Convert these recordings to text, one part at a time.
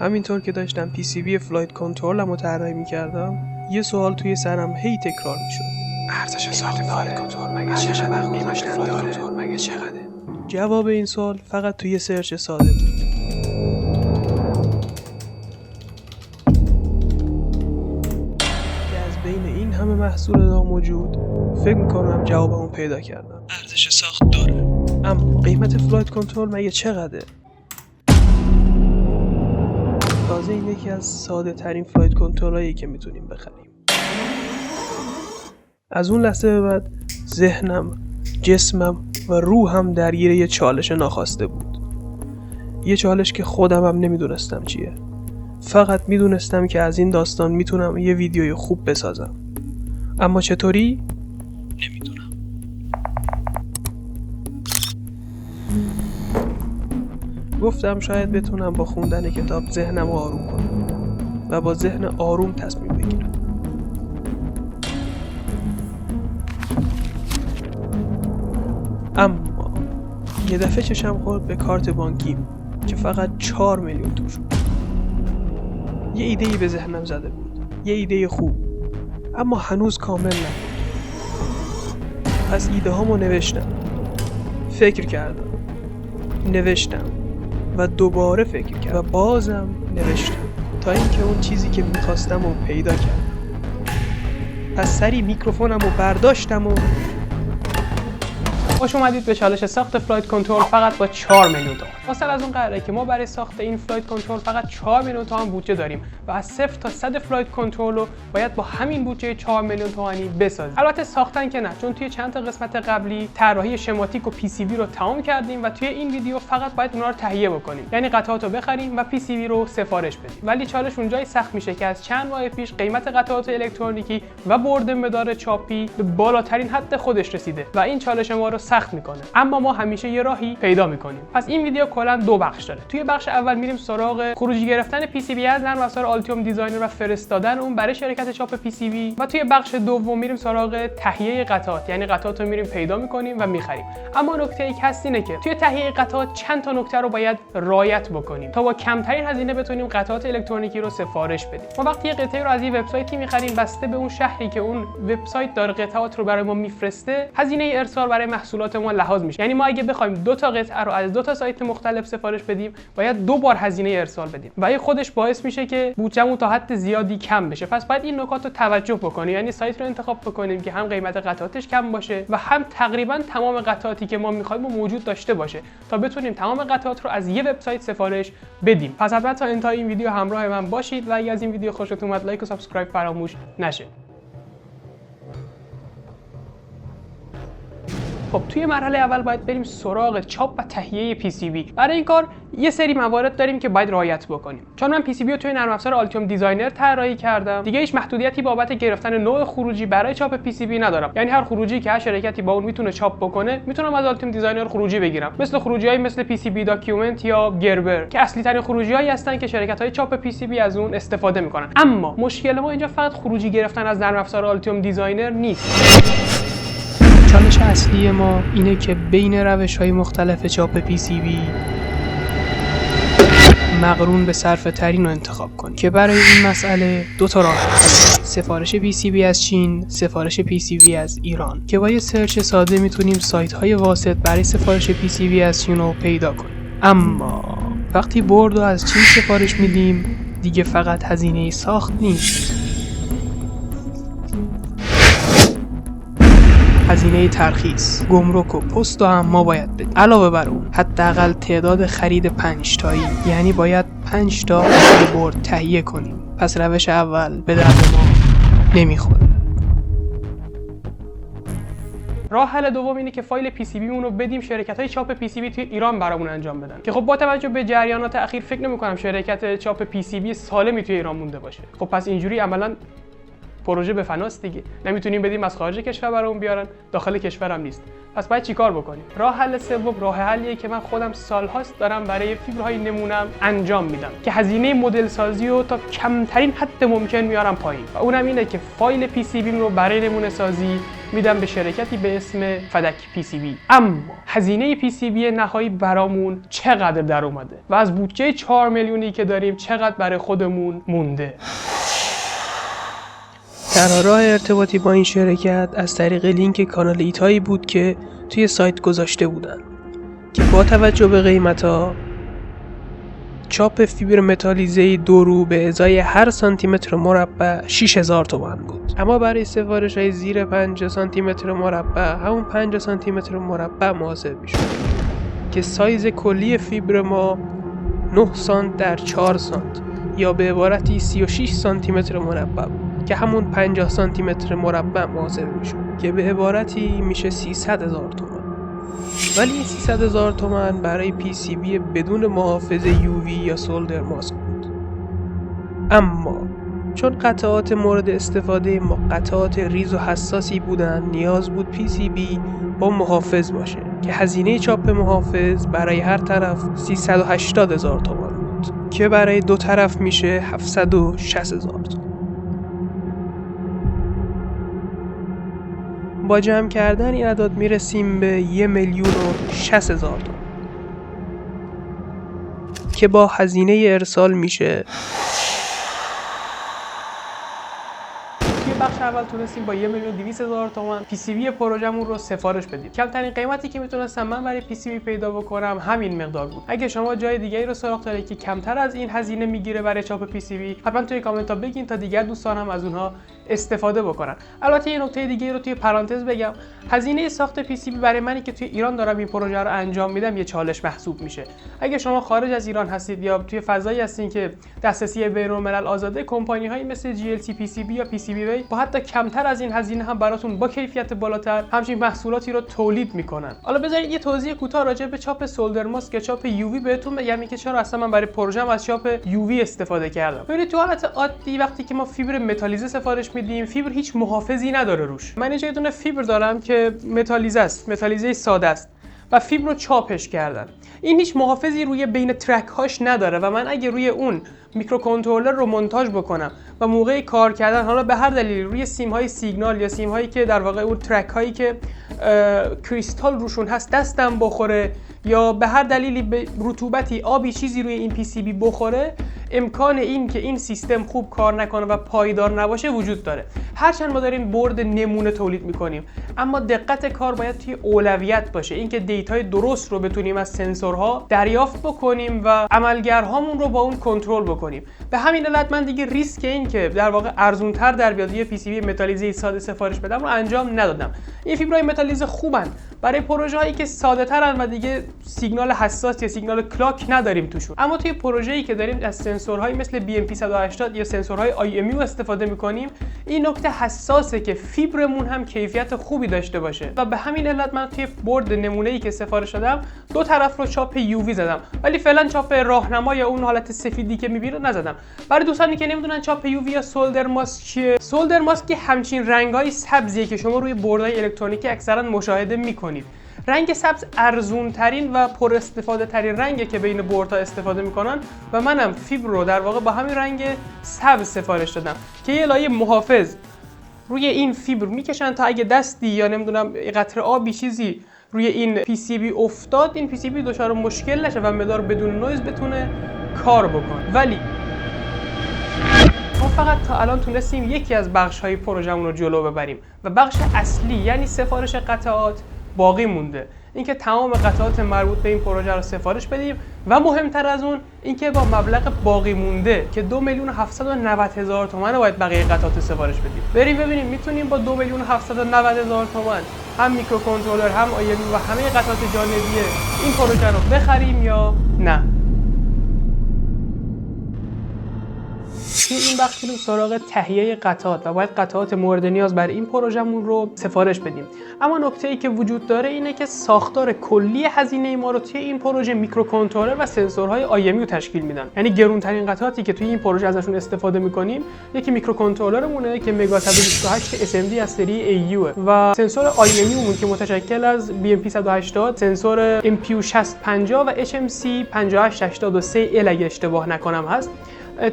همینطور که داشتم PCB فلایت کنترلم رو طراحی می‌کردم، یه سوال توی سرم هی تکرار می‌شد. ارزش ساخت فلایت کنترل مگه چقدره؟ قیمتش فلایت کنترل مگه چقدره؟ جواب این سوال فقط توی سرچ ساده بود. که از بین این همه محصول ناموجود فکر می‌کنم جوابمو پیدا کردم. ارزش ساخت داره، اما قیمت فلایت کنترل مگه چقدره؟ تازه این یکی از ساده ترین فلایت کنترلایی که میتونیم بخریم. از اون لحظه به بعد ذهنم، جسمم و روحم درگیر یه چالش ناخواسته بود. یه چالش که خودم هم نمیدونستم چیه. فقط میدونستم که از این داستان میتونم یه ویدیوی خوب بسازم. اما چطوری؟ نمیدونم. گفتم شاید بتونم با خوندن کتاب ذهنم رو آروم کنم و با ذهن آروم تصمیم بگیرم. اما یه دفعه چشم خورد به کارت بانکیم که فقط 4 میلیون توش بود. یه ایده‌ای به ذهنم زده بود، یه ایده خوب، اما هنوز کامل نبود. پس ایده هامو نوشتم، فکر کردم، نوشتم و دوباره فکر کردم و بازم نوشتم تا اینکه اون چیزی که میخواستم رو پیدا کردم. پس سری میکروفونم رو برداشتم و خوش اومدید به چالش ساخت فلایت کنترل فقط با 4 میلیون تومان. مثلا از اون قراره که ما برای ساخت این فلایت کنترل فقط 4 میلیون تومان بودجه داریم و از 0 تا 100 فلایت کنترل رو باید با همین بودجه 4 میلیون تومانی بسازیم. البته ساختن که نه، چون توی چند تا قسمت قبلی طراحی شماتیک و PCB رو تمام کردیم و توی این ویدیو فقط باید اونها رو تهیه بکنیم، یعنی قطعات رو بخریم و PCB رو سفارش بدیم. ولی چالش اونجایی سخت میشه که از چند ماه پیش قیمت قطعات الکترونیکی و برد مدار چاپی به بالاترین حد خودش رسیده و این چالش ما رو سخت میکنه. اما ما همیشه یه راهی پیدا میکنیم. پس این ویدیو کلا 2 بخش داره. توی بخش اول میریم سراغ خروجی گرفتن PCB از نرم افزار آلتیوم دیزاینر و فرستادن اون برای شرکت چاپ PCB و توی بخش دوم میریم سراغ تهیه قطعات، یعنی قطعات رو میریم پیدا میکنیم و میخریم. اما نکته یک هست اینه که توی تهیه قطعات چند تا نکته رو باید رعایت بکنیم تا با کمترین هزینه بتونیم قطعات الکترونیکی رو سفارش بدیم. ما وقتی یه قطعه رو از یه وبسایتی میخریم، بسته به اون شهری که اون وبسایت داره قطعات رو برای ما میفرسته، هزینه ارسال برای محصولات ما لحاظ میشه. یعنی ما اگه بخوایم 2 تا قطعه رو از 2 تا سایت مختلف سفارش بدیم، باید 2 بار هزینه ارسال بدیم و این خودش باعث میشه که بودجهمون تا حد زیادی کم بشه. پس باید این نکات رو توجه بکنیم، یعنی سایت رو انتخاب بکنیم که هم قیمت قطعاتش کم باشه و هم تقریبا تمام قطعاتی که ما می‌خوایم موجود داشته باشه تا بتونیم تمام قطعات رو از یه وبسایت سفارش بدیم. پس حتما تا انتهای این ویدیو همراه من باشید و اگه از این ویدیو خوشتون اومد لایک و سابسکرایب فراموش نشه. خب توی مرحله اول باید بریم سراغ چاپ و تهیه PCB. برای این کار یه سری موارد داریم که باید رعایت بکنیم. چون من PCB رو توی نرم افزار آلتیوم دیزاینر طراحی کردم، دیگه هیچ محدودیتی بابت گرفتن نوع خروجی برای چاپ PCB ندارم. یعنی هر خروجی که هر شرکتی با اون میتونه چاپ بکنه، میتونم از آلتیوم دیزاینر خروجی بگیرم. مثل خروجی‌های مثل PCB داکیومنت یا گربر که اصلی ترین خروجی‌هایی هستن که شرکت‌های چاپ PCB از اون استفاده میکنن. اما مشکل ما اینجا فقط خروجی گرفتن از نرم افزار آلتیوم دیزاینر نیست. چالش اصلی ما اینه که بین روش‌های مختلف چاپ PCB مقرون به صرفه ترین رو انتخاب کنیم که برای این مسئله 2 تا راه هست: سفارش PCB از چین، سفارش PCB از ایران، که با یه سرچ ساده میتونیم سایت‌های واسط برای سفارش PCB از چین رو پیدا کنیم. اما وقتی برد رو از چین سفارش میدیم، دیگه فقط هزینه ساخت نیست، هزینه ترخیص، گمرک و پست رو هم ما باید بدیم. علاوه بر اون حداقل تعداد خرید 5 تایی، یعنی باید 5 تا برد تهیه کنیم. پس روش اول به درد ما نمیخوره. راه حل دوم اینه که فایل PCB مون رو بدیم شرکت‌های چاپ PCB توی ایران برامون انجام بدن. که خب با توجه به جریانات اخیر فکر نمی‌کنم شرکت چاپ PCB سالمی توی ایران مونده باشه. خب پس اینجوری عملاً پروژه به فناست دیگه. نمیتونیم بدیم از خارج کشور برامون بیارن، داخل کشورم نیست. پس باید چیکار بکنیم؟ راه حل سوم راه حلیه که من خودم سالهاست دارم برای فیبرهای نمونم انجام میدم که هزینه مدل سازی رو تا کمترین حد ممکن میارم پایین و اونم اینه که فایل PCB رو برای نمونه سازی میدم به شرکتی به اسم فدک PCB. اما هزینه PCB نهایی برامون چقدر در اومده و از بودجه 4 میلیونی که داریم چقدر برای خودمون مونده؟ تنها راه ارتباطی با این شرکت از طریق لینک کانال ایتایی بود که توی سایت گذاشته بودن که با توجه به قیمتا چاپ فیبر متالیزه 2 رو به ازای هر سانتی متر مربع 6000 تومان بود. اما برای سفارش های زیر 5 سانتی متر مربع همون 5 سانتی متر مربع محاسب میشد که سایز کلی فیبر ما 9 سانت در 4 سانت یا به عبارتی 36 سانتی متر مربع بود که همون 50 سانتی متر مربع محاسب میشد که به عبارتی میشه 300,000 تومان. ولی این 300,000 تومان برای PCB بدون محافظ UV یا سولدر ماسک بود. اما چون قطعات مورد استفاده ما قطعات ریز و حساسی بودن نیاز بود PCB با محافظ باشه که هزینه چاپ محافظ برای هر طرف 380,000 تومان بود که برای دو طرف میشه 760,000 تومان. با جمع کردن این اعداد میرسیم به 1,60,000 تومان که با هزینه ارسال میشه. بخش اول تونستیم با 1,200,000 تومان PCB پروژمون رو سفارش بدیم. کمترین قیمتی که میتونستم من برای PCB پیدا بکنم همین مقدار بود. اگه شما جای دیگه‌ای رو سراغ دارید که کمتر از این هزینه میگیره برای چاپ PCB، حتما توی کامنت ها بگین تا دیگر دوستانم از اونها استفاده بکنن. البته یه نکته دیگه رو توی پرانتز بگم، هزینه ساخت PCB برای منی که توی ایران دارم این پروژه رو انجام میدم یه چالش محسوب میشه. اگه شما خارج از ایران هستید یا توی فضایی هستین که دسترسی بین‌الملل آزاده، کمپانی‌هایی مثل GLC PCB یا PCBWay با حتی کمتر از این هزینه هم براتون با کیفیت بالاتر همچین محصولاتی رو تولید میکنن. حالا بذارید یه توضیح کوتاه راجع به چاپ سولدر ماسک یا چاپ UV بهتون بگم که چرا اصلا من برای پروژه‌ام از چاپ UV استفاده کردم. ببینید تو حالت عادی وقتی که ما فیبر متالیزه سفارش میدیم، فیبر هیچ محافظی نداره روش. من اینجا یه دونه فیبر دارم که متالیزه است، متالیزه ساده است و فیبر رو چاپش کردن. این هیچ محافظی روی بین ترک هاش نداره و من اگه روی اون میکروکنترلر رو مونتاژ بکنم و موقع کار کردن حالا به هر دلیل روی سیم های سیگنال یا سیم هایی که در واقع اون ترک هایی که کریستال روشون هست دستم بخوره یا به هر دلیلی به رطوبتی آبی چیزی روی این PCB بخوره، امکان این که این سیستم خوب کار نکنه و پایدار نباشه وجود داره. هرچند ما داریم برد نمونه تولید میکنیم، اما دقت کار باید توی اولویت باشه، اینکه دیتای درست رو بتونیم از سنسورها دریافت بکنیم و عملگرهامون رو با اون کنترل بکنیم. به همین علت من دیگه ریسک این که در واقع ارزونتر در بیاد یه PCB متالیزه ساده سفارش بدم رو انجام ندادم. این فیبرای متالیزه خوبن برای پروژه هایی که ساده ترن و دیگه سیگنال حساس یا سیگنال کلاک نداریم توشون. اما توی پروژه‌ای که داریم از سنسورهایی مثل BMP 180 یا سنسورهای IMU استفاده می‌کنیم، این نکته حساسه که فیبرمون هم کیفیت خوبی داشته باشه و به همین علت من توی برد نمونه‌ای که سفارش دادم دو طرف رو چاپ UV زدم، ولی فعلا چاپ راهنما یا اون حالت سفیدی که می‌بینید نزدم. برای دوستانی که نمیدونن چاپ UV یا سولدر ماسک چیه، سولدر ماسک همچین رنگ‌های سبزیه که شما روی بردهای الکترونیکی اکثرا مشاهده می‌کنید. رنگ سبز ارزون ترین و پر استفاده ترین رنگه که بین بردها استفاده میکنن و منم فیبر رو در واقع با همین رنگ سبز سفارش دادم که یه لایه محافظ روی این فیبر میکشن تا اگه دستی یا نمیدونم قطره آبی چیزی روی این PCB افتاد، این PCB دچار مشکل نشه و مدار بدون نویز بتونه کار بکنه. ولی ما فقط تا الان تونستیم یکی از بخش‌های پروژمون رو جلو ببریم و بخش اصلی یعنی سفارش قطعات باقی مونده. اینکه تمام قطعات مربوط به این پروژه رو سفارش بدیم و مهمتر از اون اینکه با مبلغ باقی مونده که 2,790,000 تومان باید بقیه قطعات سفارش بدیم. بریم ببینیم میتونیم با 2,790,000 تومان هم میکروکنترلر هم IMU و همه قطعات جانبی این پروژه رو بخریم یا نه. توی این بخش میریم سراغ تهیه قطعات و باید قطعات مورد نیاز برای این پروژمون رو سفارش بدیم. اما نکته‌ای که وجود داره اینه که ساختار کلی هزینه ما رو توی این پروژه میکروکنترلر و سنسورهای IMU تشکیل میدن. یعنی گرونترین قطعاتی که توی این پروژه ازشون استفاده میکنیم یکی میکروکنترلرمونه که مگا 128 SMD از سری AU و سنسور IMU مون که متشکل از BMP 180، سنسور MPU 6050 و HMC 5883L اگه اشتباه نکنم هست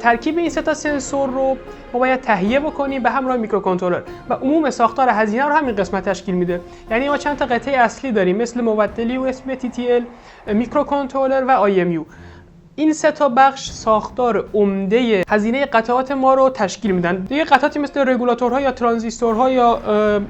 ترکیب این سه تا سنسور رو ما باید تهیه بکنیم به همراه میکروکنترلر و عموم ساختار هزینه رو همین قسمت تشکیل میده. یعنی ما چند تا قطعه اصلی داریم مثل مبدل USB TTL، میکروکنترلر و IMU. این سه تا بخش ساختار عمده هزینه قطعات ما رو تشکیل میدن. دیگه قطعاتی مثل رگولاتورها یا ترانزیستورها یا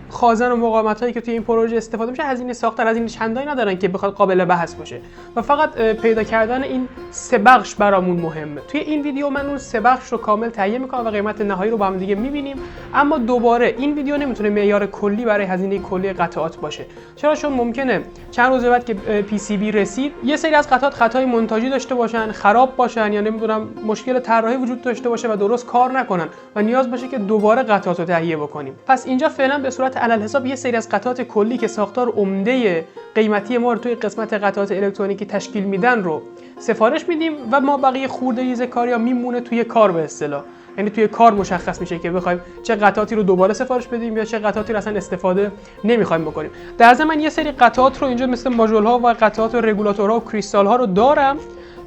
خازن و مقاومتایی که توی این پروژه استفاده میشه هزینه ساختار هزینه چندانی ندارن که بخواد قابل بحث باشه و فقط پیدا کردن این سه بخش برامون مهمه. توی این ویدیو من اون سه بخش رو کامل تهیه میکنم و قیمت نهایی رو با هم دیگه میبینیم. اما دوباره این ویدیو نمیتونه معیار کلی برای هزینه کلی قطعات باشه. چرا؟ چون ممکنه چند روز بعد که PCB رسید یه سری از قطعات خطای مونتاژی داشته باشن، خراب باشن یا نمیدونم مشکل طراحی وجود داشته باشه و درست کار نکنن و نیاز باشه که دوباره قطعات رو تهیه بکنیم. پس اینجا فعلا به صورت علل حساب یه سری از قطعات کلی که ساختار عمده قیمتی ما رو توی قسمت قطعات الکترونیکی تشکیل میدن رو سفارش میدیم و ما بقیه خرده‌ریز کاریا میمونه توی کار به اصطلاح. یعنی توی کار مشخص میشه که بخوایم چه قطعاتی رو دوباره سفارش بدیم یا چه قطعاتی رو اصلا استفاده نمیخوایم بکنیم. در ضمن یه سری قطعات رو اینجا مثل ماژول ها و قطعات رگولاتورها و کریستال ها رو دارم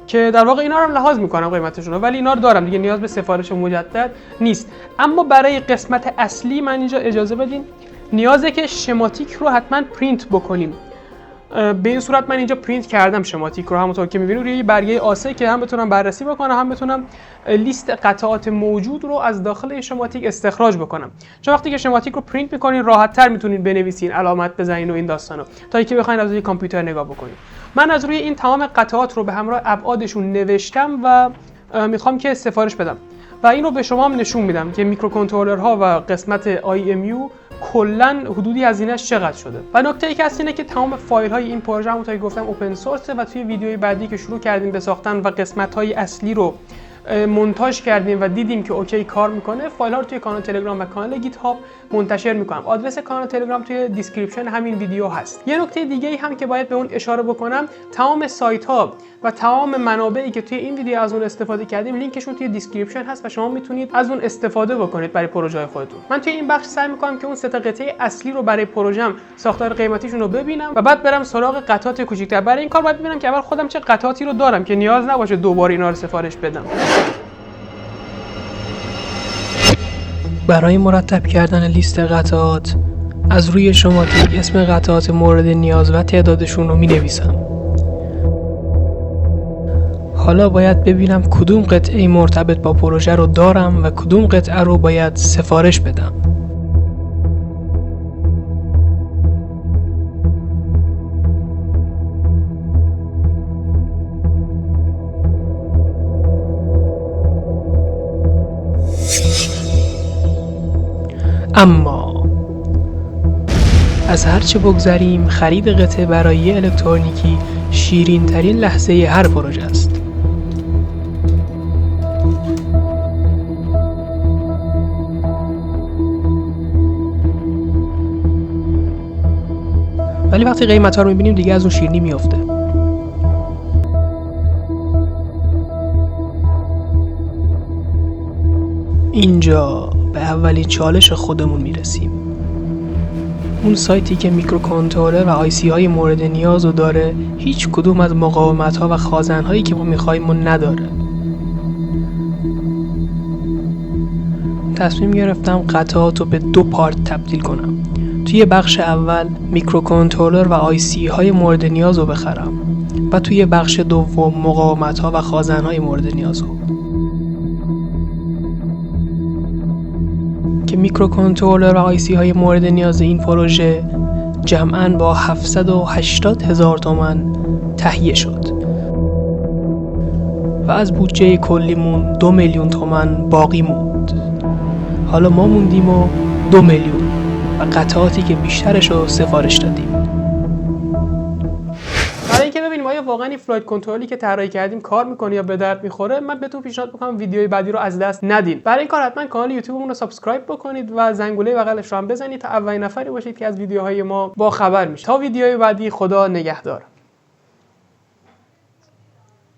که در واقع اینا رو هم لحاظ میکنم قیمتشون رو، ولی اینا رو دارم دیگه، نیاز به سفارش مجدد نیست. اما برای قسمت اصلی من اینجا اجازه بدین نیازه که شماتیک رو حتما پرینت بکنیم. به این صورت من اینجا پرینت کردم شماتیک رو، همونطور که می‌بینید روی برگه آسه که هم بتونم بررسی بکنم هم بتونم لیست قطعات موجود رو از داخل این شماتیک استخراج بکنم. چون وقتی که شماتیک رو پرینت می‌کنین راحت‌تر می‌تونید بنویسین، علامت بزنین و این داستانا تا اینکه بخواید از روی کامپیوتر نگاه بکنید. من از روی این تمام قطعات رو به همراه ابعادشون نوشتم و میخوام که سفارش بدم و این رو به شما هم نشون میدم که میکروکنترلرها و قسمت IMU کلا حدودی هزینه‌اش چقدر شده. و نکته ای که هست اینه که تمام فایل های این پروژه همونطور که گفتم اوپن سورس و توی ویدیوی بعدی که شروع کردیم به ساختن و قسمت های اصلی رو مونتاژ کردیم و دیدیم که اوکی کار میکنه، فایل ها رو توی کانال تلگرام و کانال گیت هاب منتشر میکنم. آدرس کانال تلگرام توی دیسکریپشن همین ویدیو هست. یه نکته دیگه ای هم که باید به اون اشاره بکنم، تمام سایت ها و تمام منابعی که توی این ویدیو از اون استفاده کردیم لینکشون توی دیسکریپشن هست و شما میتونید از اون استفاده بکنید برای پروژه خودتون. من توی این بخش سعی میکنم که اون سه تا قطعه اصلی رو برای پروژه‌ام ساختار قیمتیشون رو ببینم و بعد برم سراغ قطعات کوچیک‌تر. برای این کار باید ببینم که اول خودم چه قطعاتی رو دارم که نیاز نباشه دوباره اینا رو سفارش بدم. برای مرتب کردن لیست قطعات از روی شماتیک اسم قطعات مورد نیاز و تعدادشون رو می‌نویسم. حالا باید ببینم کدوم قطعه مرتبط با پروژه رو دارم و کدوم قطعه رو باید سفارش بدم. اما از هرچه بگذریم خرید قطعه برای الکترونیکی شیرین ترین لحظه هر پروژه است. ولی وقتی قیمت ها رو میبینیم دیگه از اون شیرینی میافته. اینجا به اولین چالش خودمون میرسیم. اون سایتی که میکروکنترلر و آیسی های مورد نیاز رو داره هیچ کدوم از مقاومت ها و خازن هایی که ما میخواییم رو نداره. تصمیم گرفتم قطعات رو به دو پارت تبدیل کنم. توی بخش اول میکروکنترلر و آیسی های مورد نیاز رو بخرم و توی بخش دوم مقاومت ها و خازن های مورد نیاز رو. که میکروکنترلر و آیسی های مورد نیاز این پروژه جمعاً با 780,000 تومان تهیه شد و از بودجه کلیمون 2 میلیون تومان باقی موند. حالا ما موندیم و 2 میلیون و قطعاتی که بیشترش رو سفارش دادیم. برای اینکه ببینیم آیا واقعا این فلایت کنترلی که طراحی کردیم کار میکنه یا به درد میخوره، من بهتون پیشنهاد میکنم ویدیوی بعدی رو از دست ندین. برای این کار حتما کانال یوتیوبمون رو سابسکرایب بکنید و زنگوله بغلش رو هم بزنید تا اولین نفری باشید که از ویدیوهای ما با خبر میشید. تا ویدیوی بعدی، خدا نگهدار.